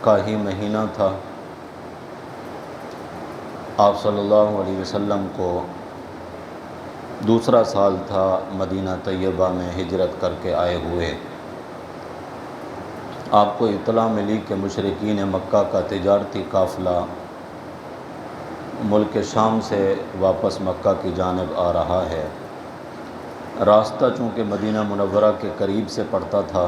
کا ہی مہینہ تھا۔ آپ صلی اللہ علیہ وسلم کو دوسرا سال تھا مدینہ طیبہ میں ہجرت کر کے آئے ہوئے۔ آپ کو اطلاع ملی کہ مشرکین مکہ کا تجارتی قافلہ ملک شام سے واپس مکہ کی جانب آ رہا ہے۔ راستہ چونکہ مدینہ منورہ کے قریب سے پڑتا تھا،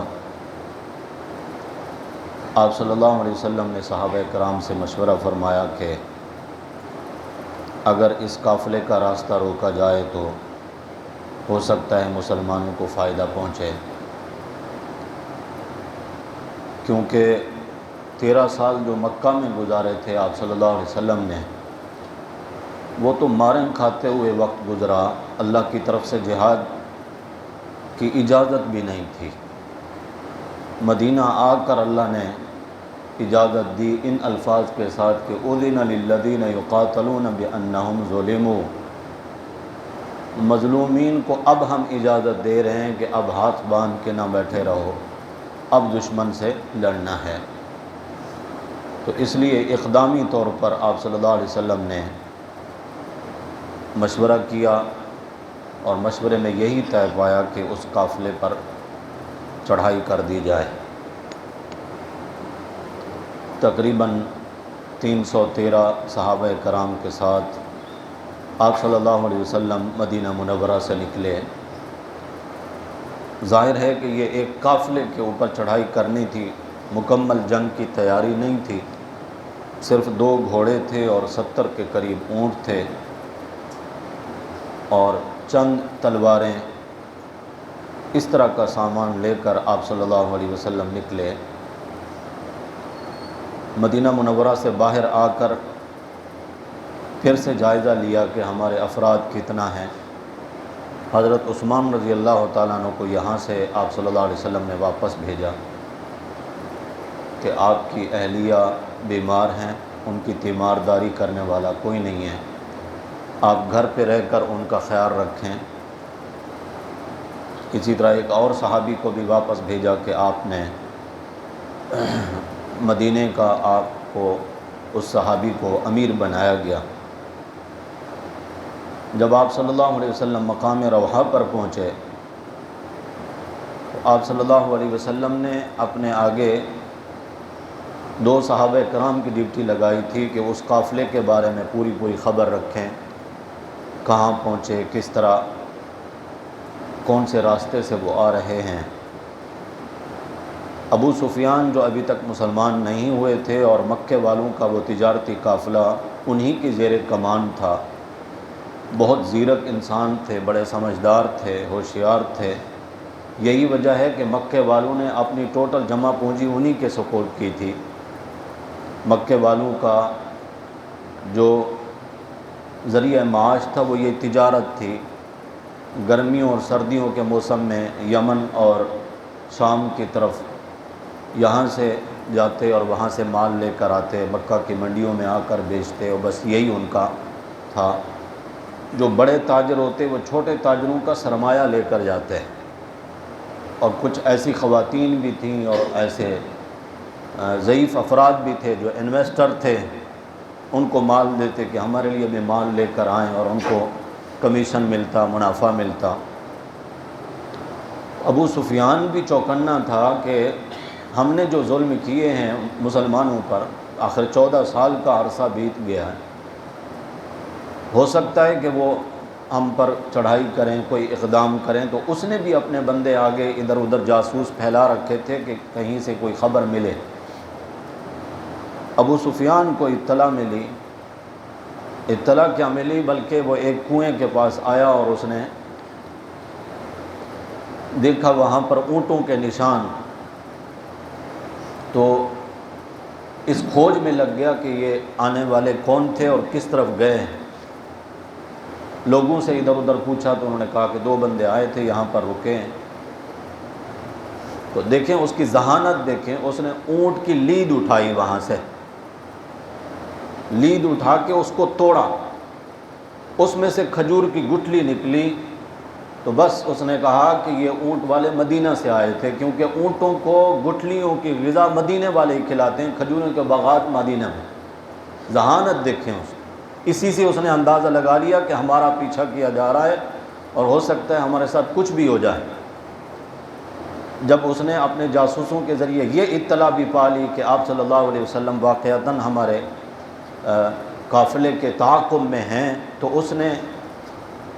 آپ صلی اللہ علیہ وسلم نے صحابہ کرام سے مشورہ فرمایا کہ اگر اس قافلے کا راستہ روکا جائے تو ہو سکتا ہے مسلمانوں کو فائدہ پہنچے، کیونکہ 13 سال جو مکہ میں گزارے تھے آپ صلی اللہ علیہ وسلم نے، وہ تو مارن کھاتے ہوئے وقت گزرا، اللہ کی طرف سے جہاد کی اجازت بھی نہیں تھی۔ مدینہ آ کر اللہ نے اجازت دی ان الفاظ کے ساتھ کہ اذن للذین یقاتلون بانہم ظلموا، مظلومین کو اب ہم اجازت دے رہے ہیں کہ اب ہاتھ باندھ کے نہ بیٹھے رہو، اب دشمن سے لڑنا ہے۔ تو اس لیے اقدامی طور پر آپ صلی اللہ علیہ وسلم نے مشورہ کیا اور مشورے میں یہی طے پایا کہ اس قافلے پر چڑھائی کر دی جائے۔ تقریباً 313 صحابہ کرام کے ساتھ آپ صلی اللہ علیہ وسلم مدینہ منورہ سے نکلے۔ ظاہر ہے کہ یہ ایک قافلے کے اوپر چڑھائی کرنی تھی، مکمل جنگ کی تیاری نہیں تھی، صرف 2 گھوڑے تھے اور 70 کے قریب اونٹ تھے اور چند تلواریں، اس طرح کا سامان لے کر آپ صلی اللہ علیہ وسلم نکلے۔ مدینہ منورہ سے باہر آ کر پھر سے جائزہ لیا کہ ہمارے افراد کتنا ہیں۔ حضرت عثمان رضی اللہ تعالیٰ عنہ کو یہاں سے آپ صلی اللہ علیہ وسلم نے واپس بھیجا کہ آپ کی اہلیہ بیمار ہیں، ان کی تیمارداری کرنے والا کوئی نہیں ہے، آپ گھر پہ رہ کر ان کا خیال رکھیں۔ اسی طرح ایک اور صحابی کو بھی واپس بھیجا کہ آپ نے مدینے کا، آپ کو اس صحابی کو امیر بنایا گیا۔ جب آپ صلی اللہ علیہ وسلم مقام روحہ پر پہنچے تو آپ صلی اللہ علیہ وسلم نے اپنے آگے 2 صحابہ کرام کی ڈیوٹی لگائی تھی کہ اس قافلے کے بارے میں پوری خبر رکھیں، کہاں پہنچے، کس طرح، کون سے راستے سے وہ آ رہے ہیں۔ ابو سفیان جو ابھی تک مسلمان نہیں ہوئے تھے اور مکے والوں کا وہ تجارتی قافلہ انہی کی زیر کمان تھا، بہت زیرک انسان تھے، بڑے سمجھدار تھے، ہوشیار تھے۔ یہی وجہ ہے کہ مکے والوں نے اپنی ٹوٹل جمع پونجی انہی کے سپورٹ کی تھی۔ مکے والوں کا جو ذریعہ معاش تھا وہ یہ تجارت تھی۔ گرمیوں اور سردیوں کے موسم میں یمن اور شام کی طرف یہاں سے جاتے اور وہاں سے مال لے کر آتے، مکہ کی منڈیوں میں آ کر بیچتے، اور بس یہی ان کا تھا۔ جو بڑے تاجر ہوتے وہ چھوٹے تاجروں کا سرمایہ لے کر جاتے، اور کچھ ایسی خواتین بھی تھیں اور ایسے ضعیف افراد بھی تھے جو انویسٹر تھے، ان کو مال دیتے کہ ہمارے لیے بھی مال لے کر آئیں، اور ان کو کمیشن ملتا، منافع ملتا۔ ابو سفیان بھی چوکنا تھا کہ ہم نے جو ظلم کیے ہیں مسلمانوں پر، آخر 14 سال کا عرصہ بیت گیا ہے، ہو سکتا ہے کہ وہ ہم پر چڑھائی کریں، کوئی اقدام کریں، تو اس نے بھی اپنے بندے آگے ادھر ادھر جاسوس پھیلا رکھے تھے کہ کہیں سے کوئی خبر ملے۔ ابو سفیان کو اطلاع ملی، اطلاع کیا ملی بلکہ وہ ایک کنویں کے پاس آیا اور اس نے دیکھا وہاں پر اونٹوں کے نشان، تو اس کھوج میں لگ گیا کہ یہ آنے والے کون تھے اور کس طرف گئے ہیں۔ لوگوں سے ادھر ادھر پوچھا تو انہوں نے کہا کہ 2 بندے آئے تھے، یہاں پر رکے ہیں۔ تو دیکھیں اس کی ذہانت، دیکھیں اس نے اونٹ کی لید اٹھائی، وہاں سے لید اٹھا کے اس کو توڑا، اس میں سے کھجور کی گٹھلی نکلی، تو بس اس نے کہا کہ یہ اونٹ والے مدینہ سے آئے تھے، کیونکہ اونٹوں کو گٹھلیوں کی غذا مدینے والے ہی کھلاتے ہیں، کھجوروں کے باغات مدینہ میں۔ ذہانت دیکھیں اسی سے اس نے اندازہ لگا لیا کہ ہمارا پیچھا کیا جا رہا ہے اور ہو سکتا ہے ہمارے ساتھ کچھ بھی ہو جائے۔ جب اس نے اپنے جاسوسوں کے ذریعے یہ اطلاع بھی پا لی کہ آپ صلی اللہ علیہ وسلم واقعتاً ہمارے قافلے کے تعاقب میں ہیں، تو اس نے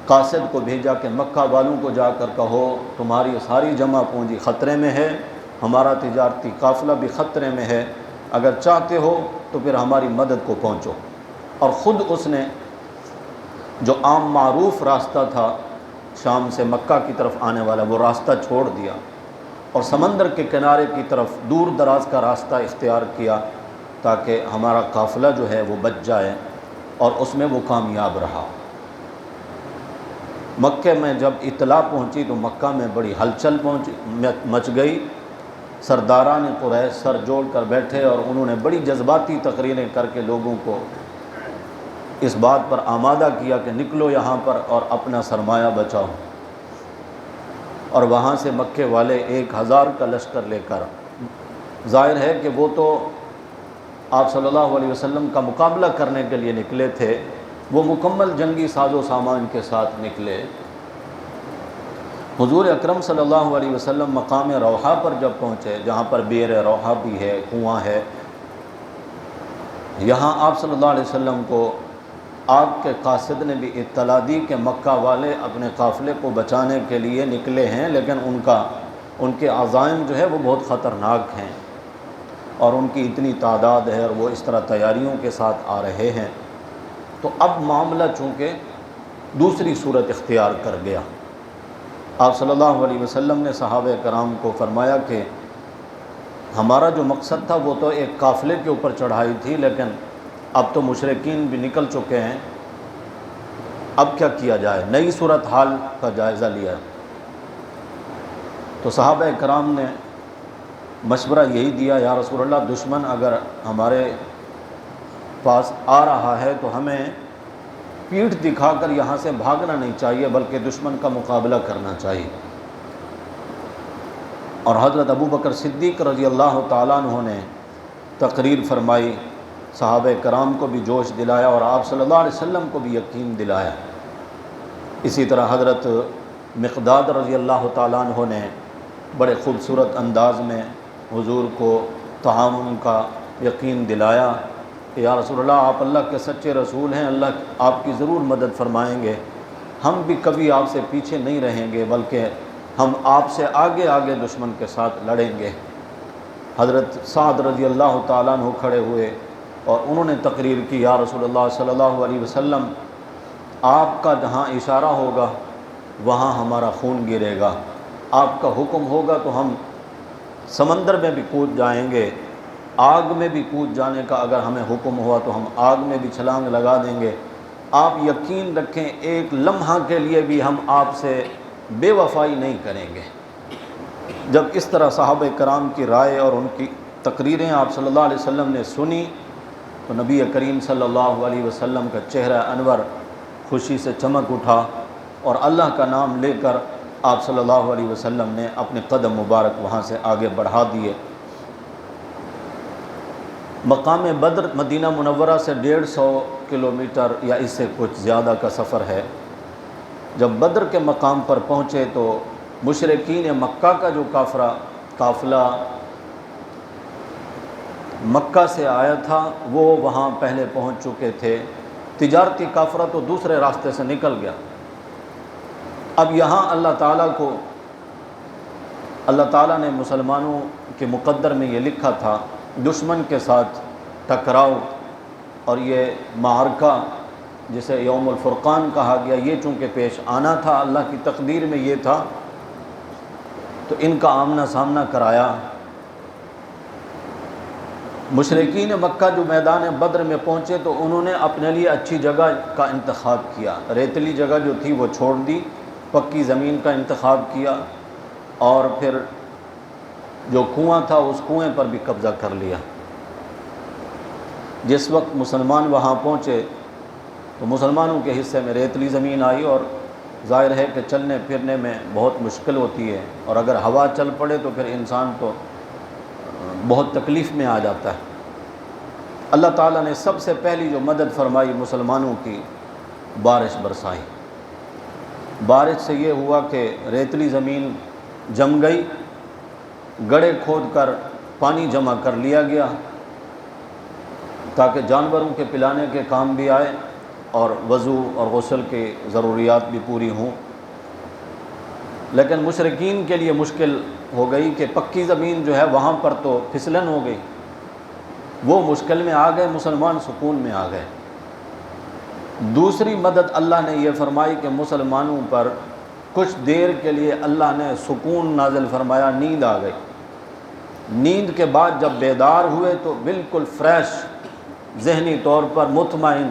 قاصد کو بھیجا کہ مکہ والوں کو جا کر کہو تمہاری ساری جمع پونجی خطرے میں ہے، ہمارا تجارتی قافلہ بھی خطرے میں ہے، اگر چاہتے ہو تو پھر ہماری مدد کو پہنچو۔ اور خود اس نے جو عام معروف راستہ تھا شام سے مکہ کی طرف آنے والا، وہ راستہ چھوڑ دیا اور سمندر کے کنارے کی طرف دور دراز کا راستہ اختیار کیا تاکہ ہمارا قافلہ جو ہے وہ بچ جائے، اور اس میں وہ کامیاب رہا۔ مکہ میں جب اطلاع پہنچی تو مکہ میں بڑی ہلچل مچ گئی۔ سرداران قریش سر جوڑ کر بیٹھے اور انہوں نے بڑی جذباتی تقریریں کر کے لوگوں کو اس بات پر آمادہ کیا کہ نکلو یہاں پر اور اپنا سرمایہ بچاؤ۔ اور وہاں سے مکے والے 1000 کا لشکر لے کر، ظاہر ہے کہ وہ تو آپ صلی اللہ علیہ وسلم کا مقابلہ کرنے کے لیے نکلے تھے، وہ مکمل جنگی ساز و سامان کے ساتھ نکلے۔ حضور اکرم صلی اللہ علیہ وسلم مقام روحا پر جب پہنچے، جہاں پر بئر روحا بھی ہے، کنواں ہے، یہاں آپ صلی اللہ علیہ وسلم کو آپ کے قاصد نے بھی اطلاع دی کہ مکہ والے اپنے قافلے کو بچانے کے لیے نکلے ہیں، لیکن ان کے عزائم جو ہے وہ بہت خطرناک ہیں اور ان کی اتنی تعداد ہے اور وہ اس طرح تیاریوں کے ساتھ آ رہے ہیں۔ تو اب معاملہ چونکہ دوسری صورت اختیار کر گیا۔ آپ صلی اللہ علیہ وسلم نے صحابہ کرام کو فرمایا کہ ہمارا جو مقصد تھا وہ تو ایک قافلے کے اوپر چڑھائی تھی، لیکن اب تو مشرکین بھی نکل چکے ہیں، اب کیا کیا جائے؟ نئی صورتحال کا جائزہ لیا۔ تو صحابہ کرام نے مشورہ یہی دیا، یا رسول اللہ، دشمن اگر ہمارے پاس آ رہا ہے تو ہمیں پیٹھ دکھا کر یہاں سے بھاگنا نہیں چاہیے، بلکہ دشمن کا مقابلہ کرنا چاہیے۔ اور حضرت ابو بکر صدیق رضی اللہ تعالیٰ عنہ نے تقریر فرمائی، صحابہ کرام کو بھی جوش دلایا اور آپ صلی اللہ علیہ وسلم کو بھی یقین دلایا۔ اسی طرح حضرت مقداد رضی اللہ تعالیٰ عنہ نے بڑے خوبصورت انداز میں حضور کو تعاون کا یقین دلایا کہ یا رسول اللہ، آپ اللہ کے سچے رسول ہیں، اللہ آپ کی ضرور مدد فرمائیں گے، ہم بھی کبھی آپ سے پیچھے نہیں رہیں گے، بلکہ ہم آپ سے آگے آگے دشمن کے ساتھ لڑیں گے۔ حضرت سعد رضی اللہ تعالیٰ عنہ کھڑے ہوئے اور انہوں نے تقریر کی، یا رسول اللہ صلی اللہ علیہ وسلم، آپ کا جہاں اشارہ ہوگا وہاں ہمارا خون گرے گا، آپ کا حکم ہوگا تو ہم سمندر میں بھی کود جائیں گے، آگ میں بھی کود جانے کا اگر ہمیں حکم ہوا تو ہم آگ میں بھی چھلانگ لگا دیں گے۔ آپ یقین رکھیں ایک لمحہ کے لیے بھی ہم آپ سے بے وفائی نہیں کریں گے۔ جب اس طرح صحابہ کرام کی رائے اور ان کی تقریریں آپ صلی اللہ علیہ وسلم نے سنی تو نبی کریم صلی اللہ علیہ وسلم کا چہرہ انور خوشی سے چمک اٹھا اور اللہ کا نام لے کر آپ صلی اللہ علیہ وسلم نے اپنے قدم مبارک وہاں سے آگے بڑھا دیے۔ مقام بدر مدینہ منورہ سے 150 کلومیٹر یا اس سے کچھ زیادہ کا سفر ہے۔ جب بدر کے مقام پر پہنچے تو مشرکین مکہ کا جو قافلہ مکہ سے آیا تھا وہ وہاں پہلے پہنچ چکے تھے، تجارتی قافلہ تو دوسرے راستے سے نکل گیا۔ اب یہاں اللہ تعالیٰ نے مسلمانوں کے مقدر میں یہ لکھا تھا، دشمن کے ساتھ ٹکراؤ اور یہ معرکہ جسے یوم الفرقان کہا گیا، یہ چونکہ پیش آنا تھا، اللہ کی تقدیر میں یہ تھا، تو ان کا آمنا سامنا کرایا۔ مشرکین مکہ جو میدان بدر میں پہنچے تو انہوں نے اپنے لیے اچھی جگہ کا انتخاب کیا، ریتلی جگہ جو تھی وہ چھوڑ دی، پکی زمین کا انتخاب کیا، اور پھر جو کنواں تھا اس کنویں پر بھی قبضہ کر لیا۔ جس وقت مسلمان وہاں پہنچے تو مسلمانوں کے حصے میں ریتلی زمین آئی اور ظاہر ہے کہ چلنے پھرنے میں بہت مشکل ہوتی ہے، اور اگر ہوا چل پڑے تو پھر انسان تو بہت تکلیف میں آ جاتا ہے۔ اللہ تعالیٰ نے سب سے پہلی جو مدد فرمائی مسلمانوں کی، بارش برسائی۔ بارش سے یہ ہوا کہ ریتلی زمین جم گئی، گڑھے کھود کر پانی جمع کر لیا گیا تاکہ جانوروں کے پلانے کے کام بھی آئے اور وضو اور غسل کی ضروریات بھی پوری ہوں۔ لیکن مشرکین کے لیے مشکل ہو گئی کہ پکی زمین جو ہے وہاں پر تو پھسلن ہو گئی، وہ مشکل میں آ گئے، مسلمان سکون میں آ گئے۔ دوسری مدد اللہ نے یہ فرمائی کہ مسلمانوں پر کچھ دیر کے لیے اللہ نے سکون نازل فرمایا، نیند آ گئی۔ نیند کے بعد جب بیدار ہوئے تو بالکل فریش، ذہنی طور پر مطمئن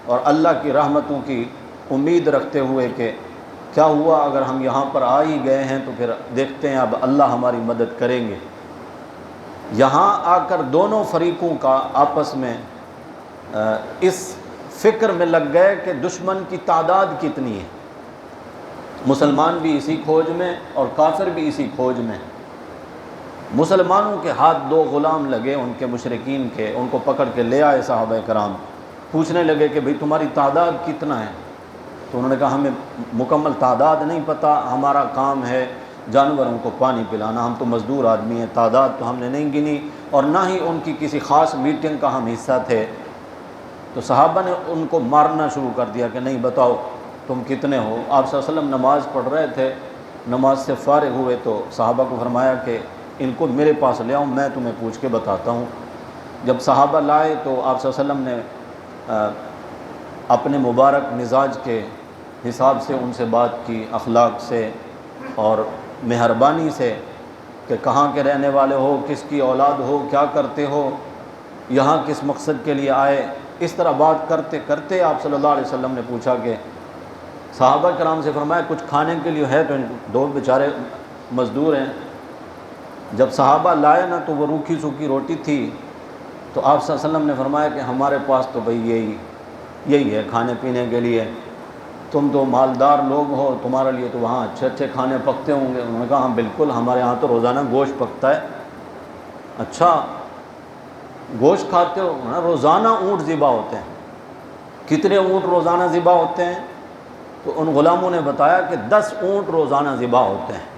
اور اللہ کی رحمتوں کی امید رکھتے ہوئے کہ کیا ہوا، اگر ہم یہاں پر آ ہی گئے ہیں تو پھر دیکھتے ہیں اب اللہ ہماری مدد کریں گے۔ یہاں آ کر دونوں فریقوں کا آپس میں اس فکر میں لگ گئے کہ دشمن کی تعداد کتنی ہے۔ مسلمان بھی اسی کھوج میں اور کافر بھی اسی کھوج میں۔ مسلمانوں کے ہاتھ دو غلام لگے ان کے مشرکین کے، ان کو پکڑ کے لے آئے صحابہ کرام، پوچھنے لگے کہ بھئی تمہاری تعداد کتنا ہے؟ تو انہوں نے کہا ہمیں مکمل تعداد نہیں پتہ، ہمارا کام ہے جانوروں کو پانی پلانا، ہم تو مزدور آدمی ہیں، تعداد تو ہم نے نہیں گنی، اور نہ ہی ان کی کسی خاص میٹنگ کا ہم حصہ تھے۔ تو صحابہ نے ان کو مارنا شروع کر دیا کہ نہیں بتاؤ تم کتنے ہو۔ آپ صلی اللہ علیہ وسلم نماز پڑھ رہے تھے، نماز سے فارغ ہوئے تو صحابہ کو فرمایا کہ ان کو میرے پاس لے آؤں، میں تمہیں پوچھ کے بتاتا ہوں۔ جب صحابہ لائے تو آپ صلی اللہ علیہ وسلم نے اپنے مبارک مزاج کے حساب سے ان سے بات کی، اخلاق سے اور مہربانی سے، کہ کہاں کے رہنے والے ہو، کس کی اولاد ہو، کیا کرتے ہو، یہاں کس مقصد کے لیے آئے۔ اس طرح بات کرتے کرتے آپ صلی اللہ علیہ وسلم نے پوچھا کہ صحابہ کرام سے فرمایا کچھ کھانے کے لیے ہے؟ تو دو بیچارے مزدور ہیں۔ جب صحابہ لائے نا تو وہ روکھی سوکھی روٹی تھی، تو آپ صلی اللہ علیہ وسلم نے فرمایا کہ ہمارے پاس تو بھئی یہی ہے کھانے پینے کے لیے، تم تو مالدار لوگ ہو، تمہارے لیے تو وہاں اچھے اچھے کھانے پکتے ہوں گے۔ انہوں نے کہا ہاں بالکل، ہمارے ہاں تو روزانہ گوشت پکتا ہے۔ اچھا گوشت کھاتے ہو؟ روزانہ اونٹ ذبح ہوتے ہیں۔ کتنے اونٹ روزانہ ذبح ہوتے ہیں؟ تو ان غلاموں نے بتایا کہ 10 اونٹ روزانہ ذبح ہوتے ہیں۔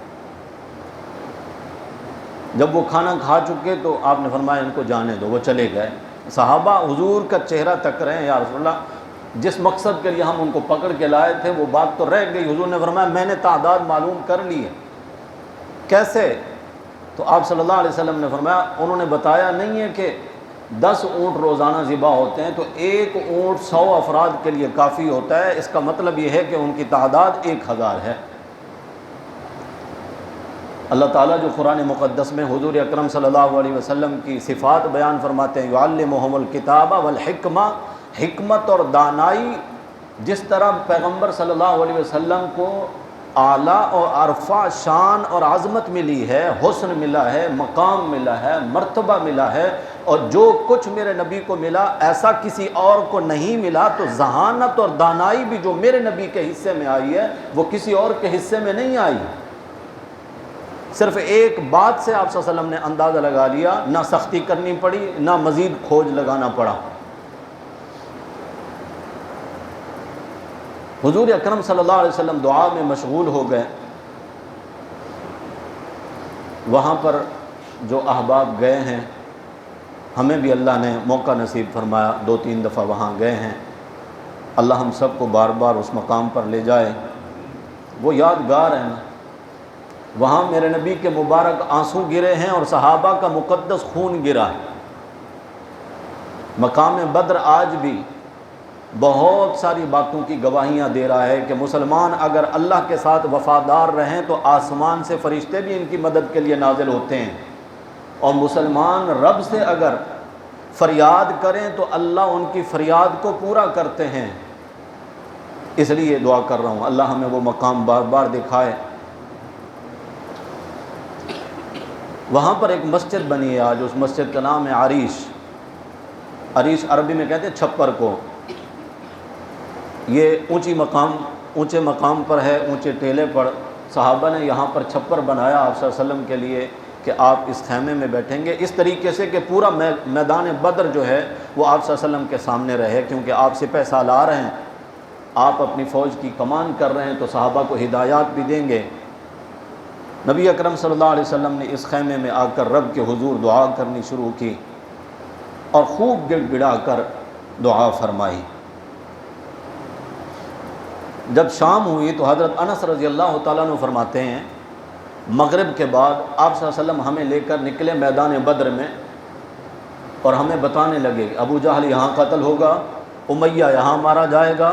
جب وہ کھانا کھا چکے تو آپ نے فرمایا ان کو جانے دو، وہ چلے گئے۔ صحابہ حضور کا چہرہ تک رہے ہیں، یا رسول اللہ جس مقصد کے لیے ہم ان کو پکڑ کے لائے تھے وہ بات تو رہ گئی۔ حضور نے فرمایا میں نے تعداد معلوم کر لی ہے۔ کیسے؟ تو آپ صلی اللہ علیہ وسلم نے فرمایا انہوں نے بتایا نہیں ہے کہ 10 اونٹ روزانہ ذبح ہوتے ہیں تو ایک اونٹ 100 افراد کے لیے کافی ہوتا ہے، اس کا مطلب یہ ہے کہ ان کی تعداد 1000 ہے۔ اللہ تعالیٰ جو قرآن مقدس میں حضور اکرم صلی اللہ علیہ وسلم کی صفات بیان فرماتے ہیں، یعلمہم الکتاب والحکمہ، حکمت اور دانائی، جس طرح پیغمبر صلی اللہ علیہ وسلم کو اعلیٰ اور عرفہ شان اور عظمت ملی ہے، حسن ملا ہے، مقام ملا ہے، مرتبہ ملا ہے، اور جو کچھ میرے نبی کو ملا ایسا کسی اور کو نہیں ملا، تو ذہانت اور دانائی بھی جو میرے نبی کے حصے میں آئی ہے وہ کسی اور کے حصے میں نہیں آئی۔ صرف ایک بات سے آپ صلی اللہ علیہ وسلم نے اندازہ لگا لیا، نہ سختی کرنی پڑی، نہ مزید کھوج لگانا پڑا۔ حضور اکرم صلی اللہ علیہ وسلم دعا میں مشغول ہو گئے۔ وہاں پر جو احباب گئے ہیں، ہمیں بھی اللہ نے موقع نصیب فرمایا، 2-3 دفعہ وہاں گئے ہیں۔ اللہ ہم سب کو بار بار اس مقام پر لے جائے، وہ یادگار ہے نا۔ وہاں میرے نبی کے مبارک آنسو گرے ہیں اور صحابہ کا مقدس خون گرا ہے۔ مقام بدر آج بھی بہت ساری باتوں کی گواہیاں دے رہا ہے کہ مسلمان اگر اللہ کے ساتھ وفادار رہیں تو آسمان سے فرشتے بھی ان کی مدد کے لیے نازل ہوتے ہیں، اور مسلمان رب سے اگر فریاد کریں تو اللہ ان کی فریاد کو پورا کرتے ہیں۔ اس لیے دعا کر رہا ہوں اللہ ہمیں وہ مقام بار بار دکھائے۔ وہاں پر ایک مسجد بنی ہے آج، اس مسجد کا نام ہے عریش۔ عریش عربی میں کہتے ہیں چھپر کو۔ یہ اونچی مقام اونچے مقام پر ہے، اونچے ٹیلے پر، صحابہ نے یہاں پر چھپر بنایا آپ صلی اللہ علیہ وسلم کے لیے کہ آپ اس خیمے میں بیٹھیں گے، اس طریقے سے کہ پورا میدان بدر جو ہے وہ آپ صلی اللہ علیہ وسلم کے سامنے رہے، کیونکہ آپ سپہ سالار ہیں، آپ اپنی فوج کی کمان کر رہے ہیں تو صحابہ کو ہدایات بھی دیں گے۔ نبی اکرم صلی اللہ علیہ وسلم نے اس خیمے میں آ کر رب کے حضور دعا کرنی شروع کی اور خوب گڑ گڑا کر دعا فرمائی۔ جب شام ہوئی تو حضرت انس رضی اللہ تعالیٰ عنہ فرماتے ہیں مغرب کے بعد آپ صلی اللہ علیہ وسلم ہمیں لے کر نکلے میدان بدر میں اور ہمیں بتانے لگے کہ ابو جہل یہاں قتل ہوگا، امیہ یہاں مارا جائے گا،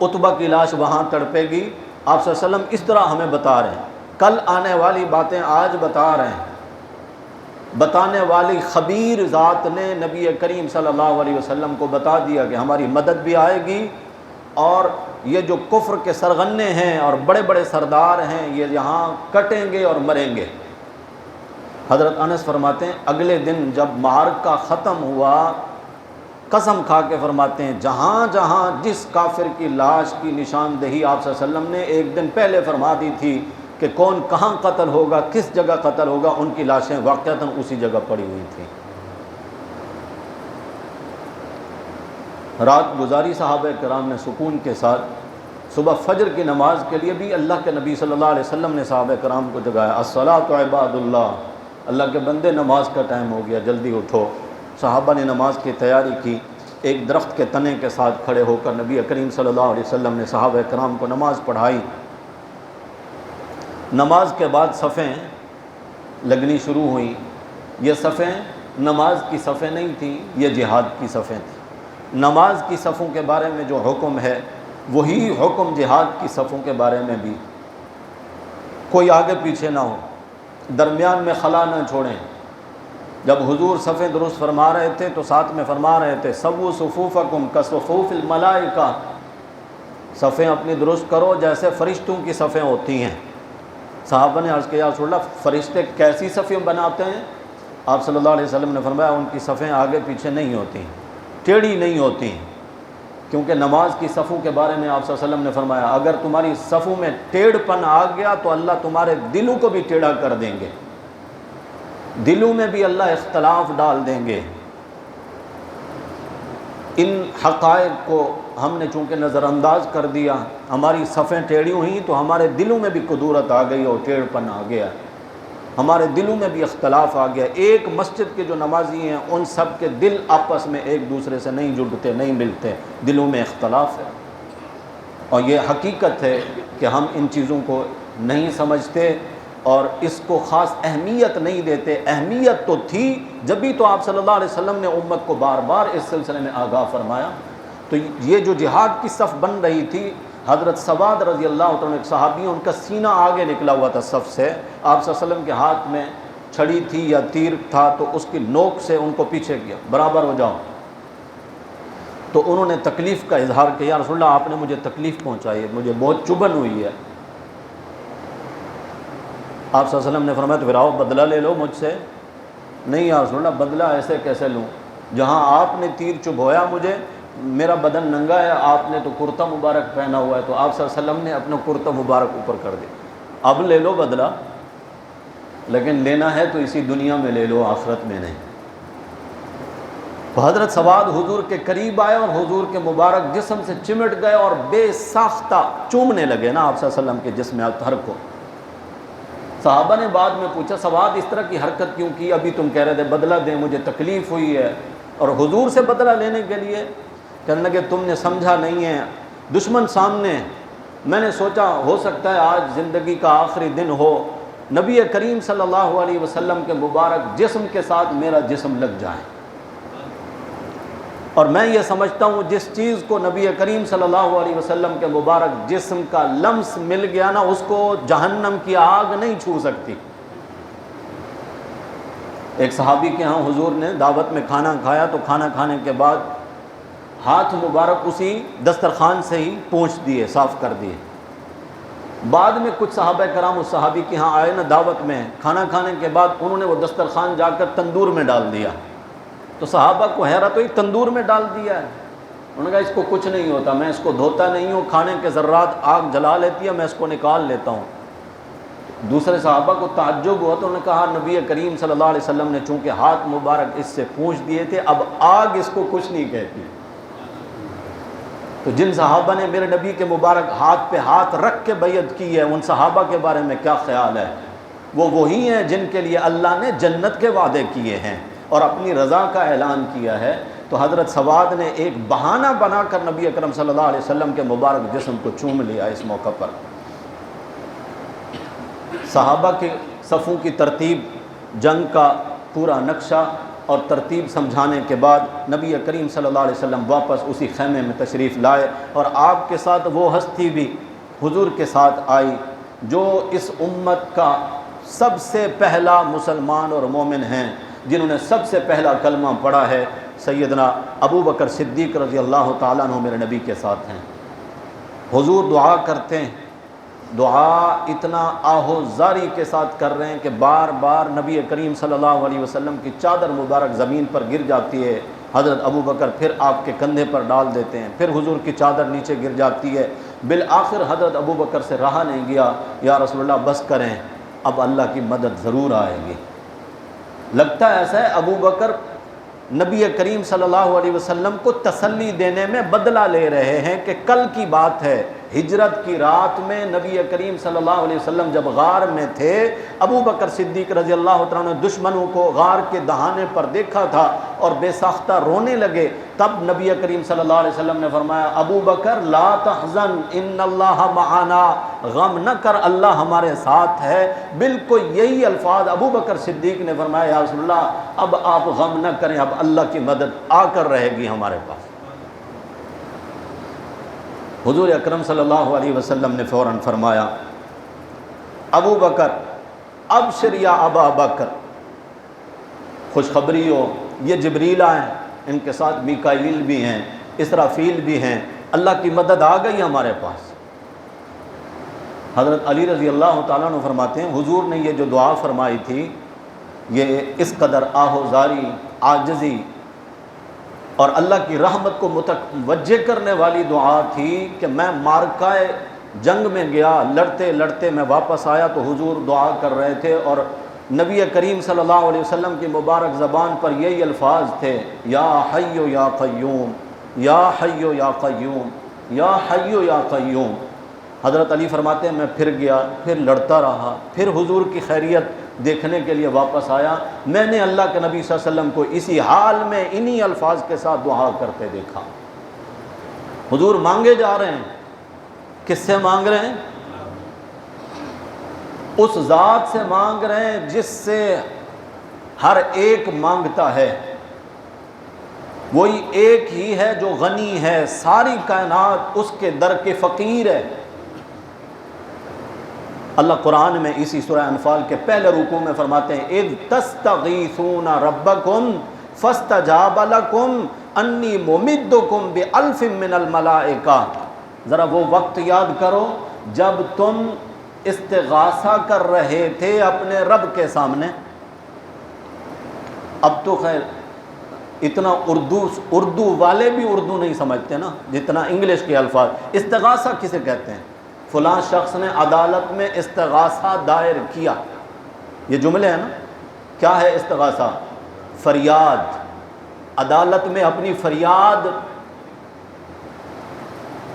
عتبہ کی لاش وہاں تڑپے گی۔ آپ صلی اللہ علیہ وسلم اس طرح ہمیں بتا رہے ہیں، کل آنے والی باتیں آج بتا رہے ہیں۔ بتانے والی خبیر ذات نے نبی کریم صلی اللہ علیہ وسلم کو بتا دیا کہ ہماری مدد بھی آئے گی اور یہ جو کفر کے سرغنے ہیں اور بڑے بڑے سردار ہیں یہ یہاں کٹیں گے اور مریں گے۔ حضرت انس فرماتے ہیں اگلے دن جب معرکہ ختم ہوا قسم کھا کے فرماتے ہیں جہاں جہاں جس کافر کی لاش کی نشاندہی آپ صلی اللہ علیہ وسلم نے ایک دن پہلے فرما دی تھی کہ کون کہاں قتل ہوگا، کس جگہ قتل ہوگا، ان کی لاشیں واقعتاً اسی جگہ پڑی ہوئی تھیں۔ رات گزاری صحابہ کرام نے سکون کے ساتھ، صبح فجر کی نماز کے لیے بھی اللہ کے نبی صلی اللہ علیہ وسلم نے صحابہ کرام کو جگایا، الصلاۃ عباد اللہ کے بندے نماز کا ٹائم ہو گیا جلدی اٹھو۔ صحابہ نے نماز کی تیاری کی، ایک درخت کے تنے کے ساتھ کھڑے ہو کر نبی کریم صلی اللہ علیہ وسلم نے صحابہ کرام کو نماز پڑھائی۔ نماز کے بعد صفیں لگنی شروع ہوئیں۔ یہ صفیں نماز کی صفیں نہیں تھیں، یہ جہاد کی صفیں تھیں۔ نماز کی صفوں کے بارے میں جو حکم ہے وہی حکم جہاد کی صفوں کے بارے میں بھی، کوئی آگے پیچھے نہ ہو، درمیان میں خلا نہ چھوڑیں۔ جب حضور صفیں درست فرما رہے تھے تو ساتھ میں فرما رہے تھے سووا صفوفکم کصفوف الملائکہ، صفیں اپنی درست کرو جیسے فرشتوں کی صفیں ہوتی ہیں۔ صحابہ نے عرض کیا یا رسول اللہ فرشتے کیسی صفیں بناتے ہیں؟ آپ صلی اللہ علیہ وسلم نے فرمایا ان کی صفیں آگے پیچھے نہیں ہوتی، ٹیڑھی نہیں ہوتی، کیونکہ نماز کی صفوں کے بارے میں آپ صلی اللہ علیہ وسلم نے فرمایا اگر تمہاری صفوں میں ٹیڑھ پن آ گیا تو اللہ تمہارے دلوں کو بھی ٹیڑھا کر دیں گے، دلوں میں بھی اللہ اختلاف ڈال دیں گے۔ ان حقائق کو ہم نے چونکہ نظر انداز کر دیا، ہماری صفیں ٹیڑھی ہوئیں تو ہمارے دلوں میں بھی کدورت آ گئی اور ٹیڑھ پن آ گیا، ہمارے دلوں میں بھی اختلاف آ گیا۔ ایک مسجد کے جو نمازی ہیں ان سب کے دل آپس میں ایک دوسرے سے نہیں جڑتے، نہیں ملتے، دلوں میں اختلاف ہے۔ اور یہ حقیقت ہے کہ ہم ان چیزوں کو نہیں سمجھتے اور اس کو خاص اہمیت نہیں دیتے۔ اہمیت تو تھی جبھی تو آپ صلی اللہ علیہ وسلم نے امت کو بار بار اس سلسلے میں آگاہ فرمایا۔ تو یہ جو جہاد کی صف بن رہی تھی، حضرت سواد رضی اللہ عنہ ایک صحابی، ان کا سینہ آگے نکلا ہوا تھا صف سے، آپ صلی اللہ علیہ وسلم کے ہاتھ میں چھڑی تھی یا تیر تھا تو اس کی نوک سے ان کو پیچھے کیا، برابر ہو جاؤ۔ تو انہوں نے تکلیف کا اظہار کیا یا رسول اللہ آپ نے مجھے تکلیف پہنچائی ہے، مجھے بہت چبھن ہوئی ہے۔ آپ صلی اللہ علیہ وسلم نے فرمایا تو پھر آؤ بدلہ لے لو مجھ سے۔ نہیں یا رسول اللہ بدلہ ایسے کیسے لوں، جہاں آپ نے تیر چبھویا مجھے، میرا بدن ننگا ہے، آپ نے تو کرتا مبارک پہنا ہوا ہے، تو آپ صلی اللہ علیہ وسلم نے اپنا کرتا مبارک اوپر کر دیا، اب لے لو بدلہ، لیکن لینا ہے تو اسی دنیا میں لے لو، آخرت میں نہیں۔ تو حضرت سواد حضور کے قریب آئے اور حضور کے مبارک جسم سے چمٹ گئے اور بے ساختہ چومنے لگے نا آپ صلی اللہ علیہ وسلم کے جسم اطہر کو۔ صحابہ نے بعد میں پوچھا سواد اس طرح کی حرکت کیوں کی، ابھی تم کہہ رہے تھے بدلہ دیں، مجھے تکلیف ہوئی ہے، اور حضور سے بدلہ لینے کے لیے؟ کہنے لگے تم نے سمجھا نہیں ہے، دشمن سامنے، میں نے سوچا ہو سکتا ہے آج زندگی کا آخری دن ہو، نبی کریم صلی اللہ علیہ وسلم کے مبارک جسم کے ساتھ میرا جسم لگ جائے، اور میں یہ سمجھتا ہوں جس چیز کو نبی کریم صلی اللہ علیہ وسلم کے مبارک جسم کا لمس مل گیا نا اس کو جہنم کی آگ نہیں چھو سکتی۔ ایک صحابی کے ہاں حضور نے دعوت میں کھانا کھایا تو کھانا کھانے کے بعد ہاتھ مبارک اسی دسترخوان سے ہی پونچھ دیے، صاف کر دیے۔ بعد میں کچھ صحابہ کرام اس صحابی کے ہاں آئے نا دعوت میں، کھانا کھانے کے بعد انہوں نے وہ دسترخوان جا کر تندور میں ڈال دیا، تو صحابہ کو حیرت ہوئی تندور میں ڈال دیا ہے، انہوں نے کہا اس کو کچھ نہیں ہوتا، میں اس کو دھوتا نہیں ہوں، کھانے کے ذرات آگ جلا لیتی ہے، میں اس کو نکال لیتا ہوں۔ دوسرے صحابہ کو تعجب ہوا تو انہوں نے کہا نبی کریم صلی اللہ علیہ وسلم نے چونکہ ہاتھ مبارک اس سے پوچھ دیے تھے، اب آگ اس کو کچھ نہیں کہتی۔ تو جن صحابہ نے میرے نبی کے مبارک ہاتھ پہ ہاتھ رکھ کے بیعت کی ہے، ان صحابہ کے بارے میں کیا خیال ہے؟ وہ وہی ہیں جن کے لیے اللہ نے جنت کے وعدے کیے ہیں اور اپنی رضا کا اعلان کیا ہے۔ تو حضرت سواد نے ایک بہانہ بنا کر نبی اکرم صلی اللہ علیہ وسلم کے مبارک جسم کو چوم لیا اس موقع پر۔ صحابہ کے صفوں کی ترتیب، جنگ کا پورا نقشہ اور ترتیب سمجھانے کے بعد نبی کریم صلی اللہ علیہ وسلم واپس اسی خیمے میں تشریف لائے، اور آپ کے ساتھ وہ ہستی بھی حضور کے ساتھ آئی جو اس امت کا سب سے پہلا مسلمان اور مومن ہیں، جنہوں نے سب سے پہلا کلمہ پڑھا ہے۔ سیدنا ابو بکر صدیق رضی اللہ تعالیٰ عنہ میرے نبی کے ساتھ ہیں۔ حضور دعا کرتے ہیں، دعا اتنا آہوزاری کے ساتھ کر رہے ہیں کہ بار بار نبی کریم صلی اللہ علیہ وسلم کی چادر مبارک زمین پر گر جاتی ہے، حضرت ابو بکر پھر آپ کے کندھے پر ڈال دیتے ہیں، پھر حضور کی چادر نیچے گر جاتی ہے۔ بالآخر حضرت ابو بکر سے رہا نہیں گیا، یا رسول اللہ بس کریں، اب اللہ کی مدد ضرور آئے گی۔ لگتا ایسا ہے ابو بکر نبی کریم صلی اللہ علیہ وسلم کو تسلی دینے میں بدلہ لے رہے ہیں کہ کل کی بات ہے، ہجرت کی رات میں نبی کریم صلی اللہ علیہ وسلم جب غار میں تھے، ابو بکر صدیق رضی اللہ تعالیٰ نے دشمنوں کو غار کے دہانے پر دیکھا تھا اور بے ساختہ رونے لگے۔ تب نبی کریم صلی اللہ علیہ وسلم نے فرمایا ابو بکر لا تحزن ان اللہ معنا، غم نہ کر اللہ ہمارے ساتھ ہے۔ بالکل یہی الفاظ ابو بکر صدیق نے فرمایا یا رسول اللہ اب آپ غم نہ کریں، اب اللہ کی مدد آ کر رہے گی ہمارے پاس۔ حضور اکرم صلی اللہ علیہ وسلم نے فوراً فرمایا ابو بکر ابشر یا ابا بکر، خوشخبری ہو، یہ جبریل آئے، ان کے ساتھ میکائیل بھی ہیں، اسرافیل بھی ہیں، اللہ کی مدد آ گئی ہمارے پاس۔ حضرت علی رضی اللہ تعالیٰ عنہ فرماتے ہیں حضور نے یہ جو دعا فرمائی تھی، یہ اس قدر آہوزاری، عاجزی اور اللہ کی رحمت کو متوجہ کرنے والی دعا تھی کہ میں مارکہ جنگ میں گیا، لڑتے لڑتے میں واپس آیا تو حضور دعا کر رہے تھے، اور نبی کریم صلی اللہ علیہ وسلم کی مبارک زبان پر یہی الفاظ تھے یا حیو یا قیوم، یا حیو یا قیوم، یا حیو یا قیوم۔ حضرت علی فرماتے ہیں میں پھر گیا، پھر لڑتا رہا، پھر حضور کی خیریت دیکھنے کے لیے واپس آیا، میں نے اللہ کے نبی صلی اللہ علیہ وسلم کو اسی حال میں انہی الفاظ کے ساتھ دعا کرتے دیکھا۔ حضور مانگے جا رہے ہیں، کس سے مانگ رہے ہیں؟ اس ذات سے مانگ رہے ہیں جس سے ہر ایک مانگتا ہے، وہی ایک ہی ہے جو غنی ہے، ساری کائنات اس کے در کے فقیر ہے۔ اللہ قرآن میں اسی سورہ انفال کے پہلے رکوع میں فرماتے ہیں اذ تستغیثون ربکم فاستجاب لکم انی ممدکم بألف من الملائکہ۔ ذرا وہ وقت یاد کرو جب تم استغاثہ کر رہے تھے اپنے رب کے سامنے۔ اب تو خیر اتنا اردو والے بھی اردو نہیں سمجھتے نا جتنا انگلش کے الفاظ۔ استغاثہ کسے کہتے ہیں؟ فلاں شخص نے عدالت میں استغاثہ دائر کیا، یہ جملے ہیں نا۔ کیا ہے استغاثہ؟ فریاد، عدالت میں اپنی فریاد،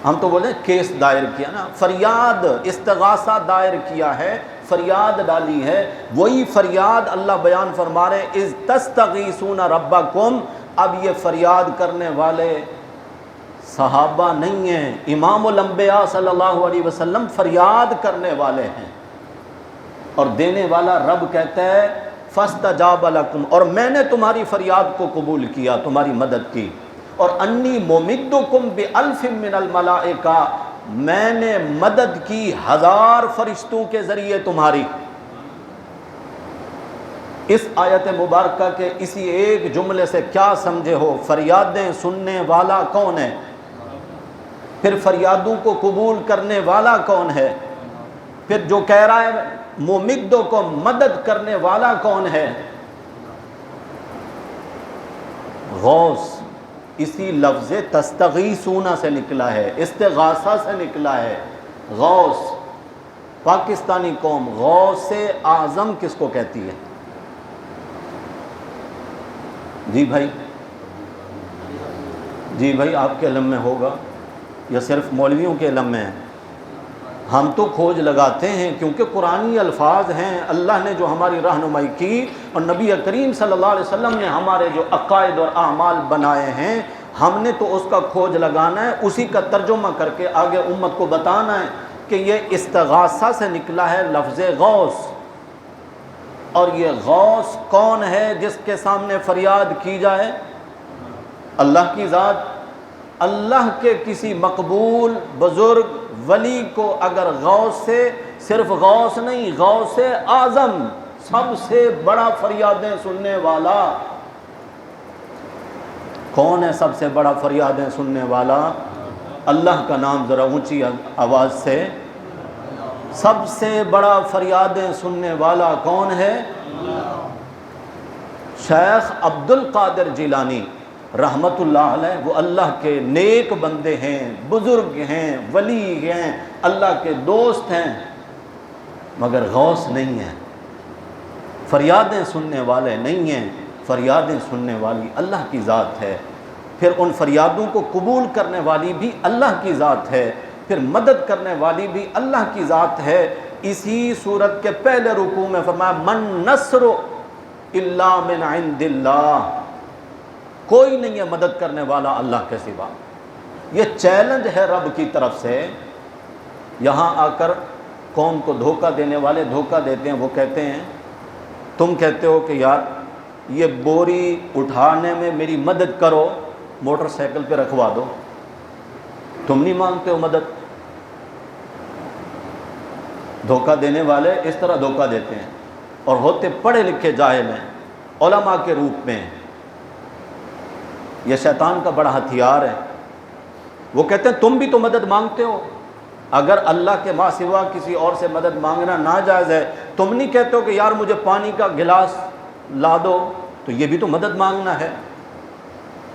ہم تو بولیں کیس دائر کیا نا، فریاد استغاثہ دائر کیا ہے، فریاد ڈالی ہے۔ وہی فریاد اللہ بیان فرما رہے اذ تستغیثون ربکم۔ اب یہ فریاد کرنے والے صحابہ نہیں ہیں، امام الانبیاء صلی اللہ علیہ وسلم فریاد کرنے والے ہیں، اور دینے والا رب کہتا ہے فاستجاب لکم، اور میں نے تمہاری فریاد کو قبول کیا، تمہاری مدد کی، اور انی ممدکم بألف من الملائکہ، میں نے مدد کی 1000 فرشتوں کے ذریعے تمہاری۔ اس آیت مبارکہ کے اسی ایک جملے سے کیا سمجھے ہو؟ فریادیں سننے والا کون ہے؟ پھر فریادوں کو قبول کرنے والا کون ہے؟ پھر جو کہہ رہا ہے ممدوں کو مدد کرنے والا کون ہے؟ غوث، اسی لفظ تستغیثون سے نکلا ہے، استغاثہ سے نکلا ہے۔ غوث، پاکستانی قوم غوث اعظم کس کو کہتی ہے؟ جی بھائی، جی بھائی، آپ کے علم میں ہوگا یا صرف مولویوں کے علم میں ہے؟ ہم تو کھوج لگاتے ہیں کیونکہ قرآنی الفاظ ہیں، اللہ نے جو ہماری رہنمائی کی اور نبی کریم صلی اللہ علیہ وسلم نے ہمارے جو عقائد اور اعمال بنائے ہیں، ہم نے تو اس کا کھوج لگانا ہے، اسی کا ترجمہ کر کے آگے امت کو بتانا ہے کہ یہ استغاثہ سے نکلا ہے لفظ غوث۔ اور یہ غوث کون ہے جس کے سامنے فریاد کی جائے؟ اللہ کی ذات۔ اللہ کے کسی مقبول بزرگ ولی کو اگر غوث سے، صرف غوث نہیں، غوث اعظم، سب سے بڑا فریادیں سننے والا کون ہے؟ سب سے بڑا فریادیں سننے والا اللہ کا نام ذرا اونچی آواز سے، سب سے بڑا فریادیں سننے والا کون ہے؟ شیخ عبد القادر جیلانی رحمت اللہ علیہ، وہ اللہ کے نیک بندے ہیں، بزرگ ہیں، ولی ہیں، اللہ کے دوست ہیں، مگر غوث نہیں ہیں، فریادیں سننے والے نہیں ہیں۔ فریادیں سننے والی اللہ کی ذات ہے، پھر ان فریادوں کو قبول کرنے والی بھی اللہ کی ذات ہے، پھر مدد کرنے والی بھی اللہ کی ذات ہے۔ اسی صورت کے پہلے رکوع میں فرمایا من نصر الا من عند اللہ، کوئی نہیں ہے مدد کرنے والا اللہ کے سوا۔ یہ چیلنج ہے رب کی طرف سے۔ یہاں آ کر قوم کو دھوکہ دینے والے دھوکہ دیتے ہیں، وہ کہتے ہیں تم کہتے ہو کہ یار یہ بوری اٹھانے میں میری مدد کرو، موٹر سائیکل پہ رکھوا دو، تم نہیں مانگتے ہو مدد۔ دھوکہ دینے والے اس طرح دھوکہ دیتے ہیں، اور ہوتے پڑھے لکھے جاہل ہیں، علماء کے روپ میں۔ یہ شیطان کا بڑا ہتھیار ہے۔ وہ کہتے ہیں تم بھی تو مدد مانگتے ہو، اگر اللہ کے ماں سوا کسی اور سے مدد مانگنا ناجائز ہے، تم نہیں کہتے ہو کہ یار مجھے پانی کا گلاس لا دو، تو یہ بھی تو مدد مانگنا ہے۔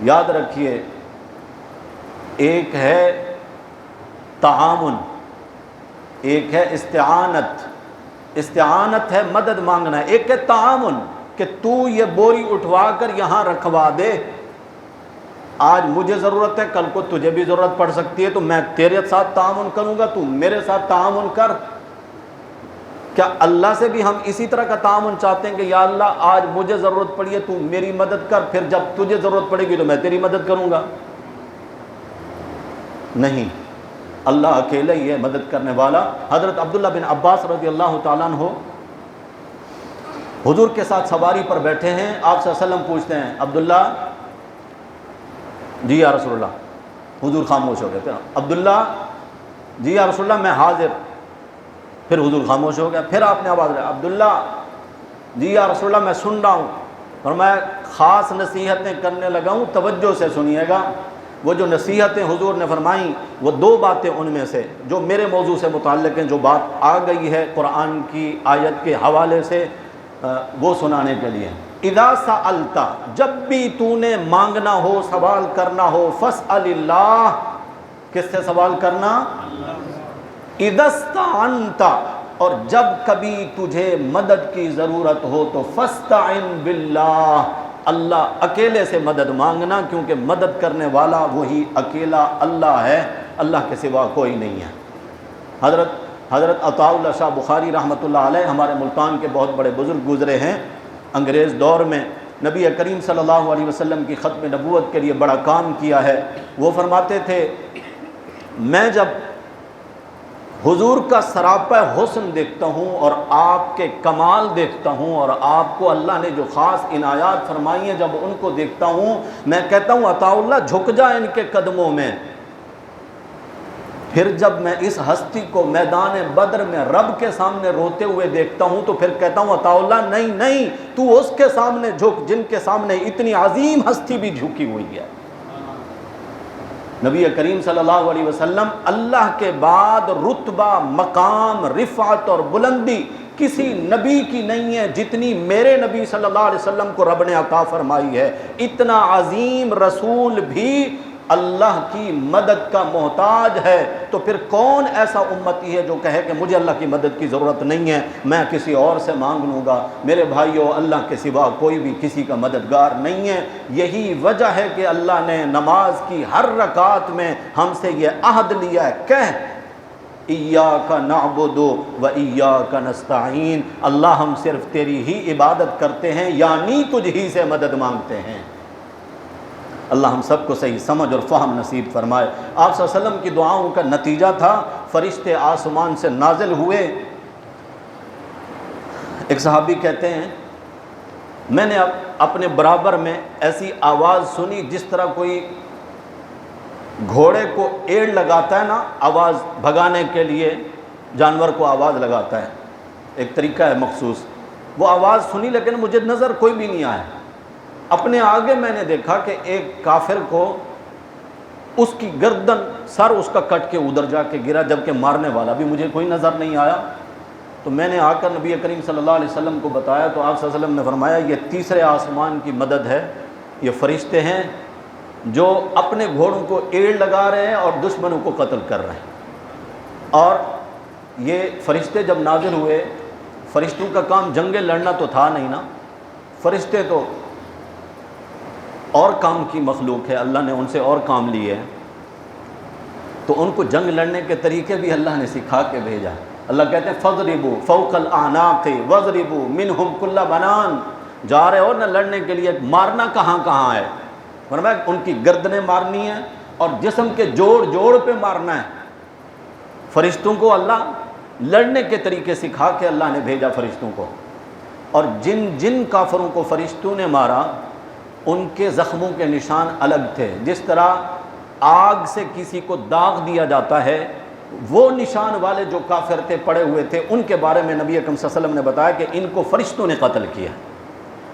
یاد رکھیے، ایک ہے تعاون، ایک ہے استعانت۔ استعانت ہے مدد مانگنا، ایک ہے تعاون کہ تو یہ بوری اٹھوا کر یہاں رکھوا دے، آج مجھے ضرورت ہے، کل کو تجھے بھی ضرورت پڑ سکتی ہے، تو میں تیرے ساتھ تعاون کروں گا، تو میرے ساتھ تعاون کر۔ کیا اللہ سے بھی ہم اسی طرح کا تعاون چاہتے ہیں کہ یا اللہ آج مجھے ضرورت پڑی ہے تو میری مدد کر، پھر جب تجھے ضرورت پڑے گی تو میں تیری مدد کروں گا؟ نہیں، اللہ اکیلا ہی ہے مدد کرنے والا۔ حضرت عبداللہ بن عباس رضی اللہ تعالیٰ عنہ حضور کے ساتھ سواری پر بیٹھے ہیں، آپ صلی اللہ علیہ وسلم پوچھتے ہیں عبداللہ، جی یا رسول اللہ، حضور خاموش ہو گئے تھے، عبداللہ جی یا رسول اللہ میں حاضر، پھر حضور خاموش ہو گیا، پھر آپ نے آواز لگائی عبداللہ جی یا رسول اللہ میں سن رہا ہوں، اور میں خاص نصیحتیں کرنے لگا ہوں، توجہ سے سنیے گا۔ وہ جو نصیحتیں حضور نے فرمائیں وہ دو باتیں ان میں سے جو میرے موضوع سے متعلق ہیں، جو بات آ گئی ہے قرآن کی آیت کے حوالے سے، وہ سنانے کے لیے۔ اذا سألت، جب بھی تو نے مانگنا ہو، سوال کرنا ہو، فاسأل اللہ، کس سے سوال کرنا؟ اذا استعنت، اور جب کبھی تجھے مدد کی ضرورت ہو تو فاستعن باللہ، اللہ اکیلے سے مدد مانگنا، کیونکہ مدد کرنے والا وہی اکیلا اللہ ہے، اللہ کے سوا کوئی نہیں ہے۔ حضرت عطاء اللہ شاہ بخاری رحمۃ اللہ علیہ ہمارے ملتان کے بہت بڑے بزرگ گزرے ہیں، انگریز دور میں نبی کریم صلی اللہ علیہ وسلم کی ختم نبوت کے لیے بڑا کام کیا ہے۔ وہ فرماتے تھے میں جب حضور کا سراپا حسن دیکھتا ہوں اور آپ کے کمال دیکھتا ہوں اور آپ کو اللہ نے جو خاص عنایات فرمائی ہیں جب ان کو دیکھتا ہوں، میں کہتا ہوں عطاء اللہ جھک جا ان کے قدموں میں۔ پھر جب میں اس ہستی کو میدان بدر میں رب کے سامنے روتے ہوئے دیکھتا ہوں تو پھر کہتا ہوں عطاء اللہ نہیں نہیں، تو اس کے سامنے جھک جن کے سامنے اتنی عظیم ہستی بھی جھکی ہوئی ہے۔ نبی کریم صلی اللہ علیہ وسلم اللہ کے بعد رتبہ، مقام، رفعت اور بلندی کسی نبی کی نہیں ہے جتنی میرے نبی صلی اللہ علیہ وسلم کو رب نے عطا فرمائی ہے۔ اتنا عظیم رسول بھی اللہ کی مدد کا محتاج ہے، تو پھر کون ایسا امتی ہے جو کہے کہ مجھے اللہ کی مدد کی ضرورت نہیں ہے، میں کسی اور سے مانگ لوں گا؟ میرے بھائیو، اللہ کے سوا کوئی بھی کسی کا مددگار نہیں ہے۔ یہی وجہ ہے کہ اللہ نے نماز کی ہر رکعت میں ہم سے یہ عہد لیا ہے، کہہ ایاک نعبد و ایاک نستعین، اللہ ہم صرف تیری ہی عبادت کرتے ہیں، یعنی تجھ ہی سے مدد مانگتے ہیں۔ اللہ ہم سب کو صحیح سمجھ اور فہم نصیب فرمائے۔ آپ صلی اللہ علیہ وسلم کی دعاؤں کا نتیجہ تھا، فرشتے آسمان سے نازل ہوئے۔ ایک صحابی کہتے ہیں میں نے اپنے برابر میں ایسی آواز سنی جس طرح کوئی گھوڑے کو ایڑ لگاتا ہے نا، آواز بھگانے کے لیے جانور کو آواز لگاتا ہے، ایک طریقہ ہے مخصوص۔ وہ آواز سنی لیکن مجھے نظر کوئی بھی نہیں آیا۔ اپنے آگے میں نے دیکھا کہ ایک کافر کو اس کی گردن، سر اس کا کٹ کے ادھر جا کے گرا، جبکہ مارنے والا بھی مجھے کوئی نظر نہیں آیا۔ تو میں نے آ کر نبی کریم صلی اللہ علیہ وسلم کو بتایا، تو آپ صلی اللہ علیہ وسلم نے فرمایا یہ تیسرے آسمان کی مدد ہے، یہ فرشتے ہیں جو اپنے گھوڑوں کو ایڑ لگا رہے ہیں اور دشمنوں کو قتل کر رہے ہیں۔ اور یہ فرشتے جب نازل ہوئے، فرشتوں کا کام جنگیں لڑنا تو تھا نہیں نا، فرشتے تو اور کام کی مخلوق ہے، اللہ نے ان سے اور کام لیے ہیں، تو ان کو جنگ لڑنے کے طریقے بھی اللہ نے سکھا کے بھیجا۔ اللہ کہتے ہیں فَضْرِبُوا فَوْقَ الْأَعْنَاقِ وَاضْرِبُوا مِنْهُمْ كُلَّ بَنَانٍ، جا رہے ہو نہ لڑنے کے لیے، مارنا کہاں کہاں ہے، فرمایا ان کی گردنیں مارنی ہیں اور جسم کے جوڑ جوڑ پہ مارنا ہے۔ فرشتوں کو اللہ لڑنے کے طریقے سکھا کے اللہ نے بھیجا فرشتوں کو، اور جن جن کافروں کو فرشتوں نے مارا ان کے زخموں کے نشان الگ تھے۔ جس طرح آگ سے کسی کو داغ دیا جاتا ہے، وہ نشان والے جو کافر تھے پڑے ہوئے تھے، ان کے بارے میں نبی اکرم صلی اللہ علیہ وسلم نے بتایا کہ ان کو فرشتوں نے قتل کیا۔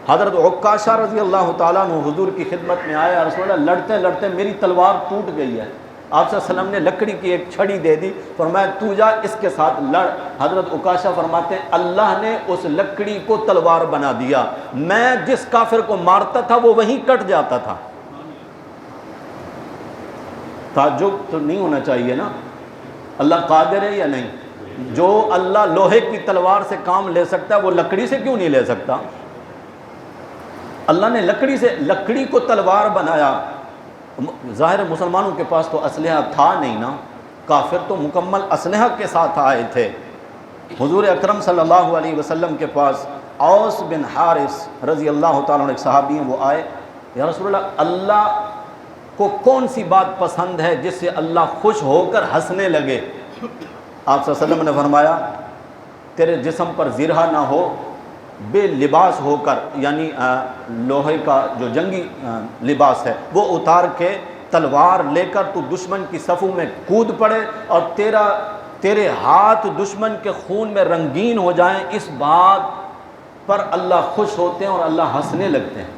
حضرت عکاشہ رضی اللہ تعالیٰ عنہ حضور کی خدمت میں آئے، رسول اللہ لڑتے لڑتے میری تلوار ٹوٹ گئی ہے۔ آپ صلی اللہ علیہ وسلم نے لکڑی کی ایک چھڑی دے دی، فرمایا تو جا اس کے ساتھ لڑ۔ حضرت عکاشہ فرماتے ہیں اللہ نے اس لکڑی کو تلوار بنا دیا، میں جس کافر کو مارتا تھا وہ وہیں کٹ جاتا تھا۔ تعجب تو نہیں ہونا چاہیے نا، اللہ قادر ہے یا نہیں؟ جو اللہ لوہے کی تلوار سے کام لے سکتا ہے وہ لکڑی سے کیوں نہیں لے سکتا؟ اللہ نے لکڑی کو تلوار بنایا۔ ظاہر مسلمانوں کے پاس تو اسلحہ تھا نہیں نا، کافر تو مکمل اسلحہ کے ساتھ آئے تھے۔ حضور اکرم صلی اللہ علیہ وسلم کے پاس اوس بن حارث رضی اللہ تعالیٰ عنہ ایک صحابی ہیں، وہ آئے، یا رسول اللہ اللہ کو کون سی بات پسند ہے جس سے اللہ خوش ہو کر ہنسنے لگے؟ آپ صلی اللہ علیہ وسلم نے فرمایا تیرے جسم پر زرہ نہ ہو، بے لباس ہو کر، یعنی لوہے کا جو جنگی لباس ہے وہ اتار کے تلوار لے کر تو دشمن کی صفوں میں کود پڑے، اور تیرے ہاتھ دشمن کے خون میں رنگین ہو جائیں، اس بات پر اللہ خوش ہوتے ہیں اور اللہ ہنسنے لگتے ہیں۔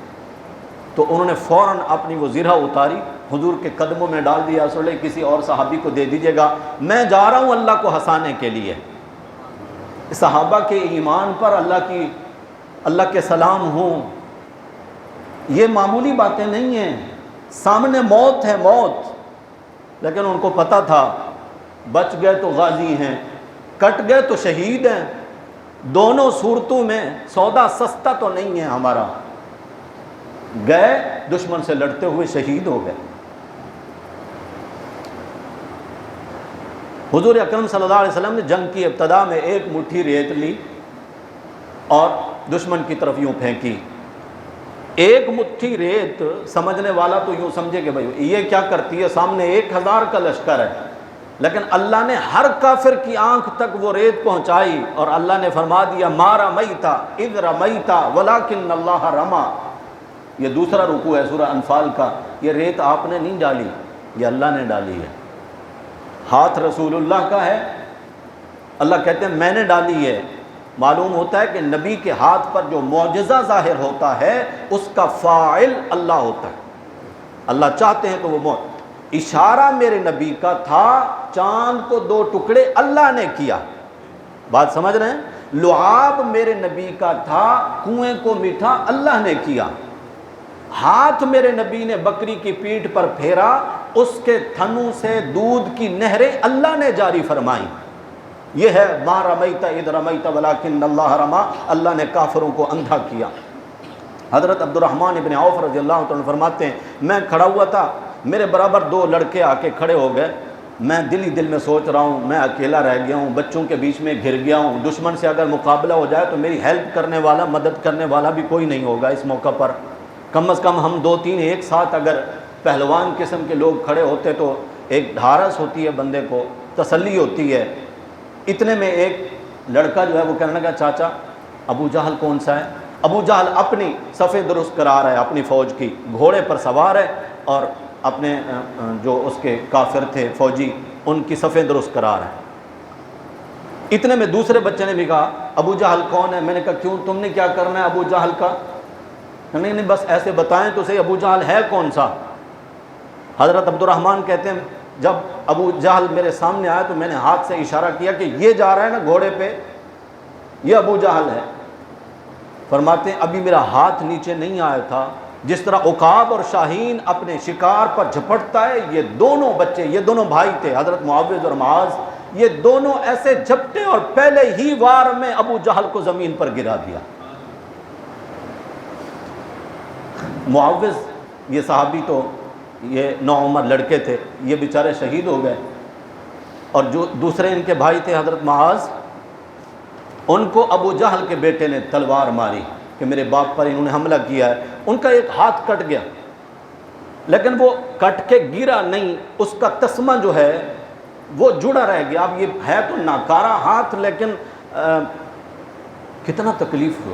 تو انہوں نے فوراً اپنی وہ زرہ اتاری، حضور کے قدموں میں ڈال دیا، رسول اللہ کسی اور صحابی کو دے دیجیے گا، میں جا رہا ہوں اللہ کو ہنسانے کے لیے۔ صحابہ کے ایمان پر اللہ کے سلام ہوں، یہ معمولی باتیں نہیں ہیں، سامنے موت ہے، موت، لیکن ان کو پتہ تھا بچ گئے تو غازی ہیں، کٹ گئے تو شہید ہیں، دونوں صورتوں میں سودا سستا تو نہیں ہے ہمارا، گئے دشمن سے لڑتے ہوئے شہید ہو گئے۔ حضور اکرم صلی اللہ علیہ وسلم نے جنگ کی ابتدا میں ایک مٹھی ریت لی اور دشمن کی طرف یوں پھینکی۔ ایک مٹھی ریت سمجھنے والا تو یوں سمجھے کہ بھائی یہ کیا کرتی ہے، سامنے 1000 کا لشکر ہے، لیکن اللہ نے ہر کافر کی آنکھ تک وہ ریت پہنچائی، اور اللہ نے فرما دیا ما رمیتا اذ رمیتا ولکن اللہ رما۔ یہ دوسرا رکوع ہے سورہ انفال کا، یہ ریت آپ نے نہیں ڈالی، یہ اللہ نے ڈالی ہے، ہاتھ رسول اللہ کا ہے، اللہ کہتے ہیں میں نے ڈالی ہے۔ معلوم ہوتا ہے کہ نبی کے ہاتھ پر جو معجزہ ظاہر ہوتا ہے اس کا فاعل اللہ ہوتا ہے، اللہ چاہتے ہیں تو وہ اشارہ میرے نبی کا تھا، چاند کو 2 ٹکڑے اللہ نے کیا، بات سمجھ رہے ہیں؟ لعاب میرے نبی کا تھا، کنویں کو میٹھا اللہ نے کیا۔ ہاتھ میرے نبی نے بکری کی پیٹھ پر پھیرا، اس کے تھنوں سے دودھ کی نہریں اللہ نے جاری فرمائیں۔ یہ ہے ما رمیت اذ رمیت ولکن اللہ رما، اللہ نے کافروں کو اندھا کیا۔ حضرت عبد الرحمن ابن عوف رضی اللہ عنہ فرماتے ہیں میں کھڑا ہوا تھا، میرے برابر دو لڑکے آ کے کھڑے ہو گئے، میں دل ہی دل میں سوچ رہا ہوں میں اکیلا رہ گیا ہوں، بچوں کے بیچ میں گھر گیا ہوں، دشمن سے اگر مقابلہ ہو جائے تو میری ہیلپ کرنے والا، مدد کرنے والا بھی کوئی نہیں ہوگا اس موقع پر، کم از کم ہم دو تین ایک ساتھ اگر پہلوان قسم کے لوگ کھڑے ہوتے تو ایک ڈھارس ہوتی ہے، بندے کو تسلی ہوتی ہے۔ اتنے میں ایک لڑکا جو ہے وہ کہنے لگا چاچا ابو جہل کون سا ہے؟ ابو جہل اپنی صفیں درست کرا رہا ہے، اپنی فوج کی، گھوڑے پر سوار ہے اور اپنے جو اس کے کافر تھے فوجی ان کی صفیں درست کرا رہا ہے۔ اتنے میں دوسرے بچے نے بھی کہا ابو جہل کون ہے؟ میں نے کہا کیوں، تم نے کیا کرنا ہے ابو جہل کا؟ نہیں بس ایسے بتائیں تو صحیح، ابو جہل ہے کون سا؟ حضرت عبد الرحمن کہتے ہیں جب ابو جہل میرے سامنے آیا تو میں نے ہاتھ سے اشارہ کیا کہ یہ جا رہا ہے نا گھوڑے پہ، یہ ابو جہل ہے۔ فرماتے ہیں ابھی میرا ہاتھ نیچے نہیں آیا تھا، جس طرح عقاب اور شاہین اپنے شکار پر جھپٹتا ہے، یہ دونوں بچے، یہ دونوں بھائی تھے حضرت معاوض اور معاذ، یہ دونوں ایسے جھپٹے اور پہلے ہی وار میں ابو جہل کو زمین پر گرا دیا۔ معاوض یہ صحابی تو یہ نوعمر لڑکے تھے، یہ بیچارے شہید ہو گئے، اور جو دوسرے ان کے بھائی تھے حضرت معاذ، ان کو ابو جہل کے بیٹے نے تلوار ماری کہ میرے باپ پر انہوں نے حملہ کیا ہے، ان کا ایک ہاتھ کٹ گیا، لیکن وہ کٹ کے گرا نہیں، اس کا تسمہ جو ہے وہ جڑا رہ گیا۔ اب یہ ہے تو ناکارہ ہاتھ، لیکن کتنا تکلیف ہو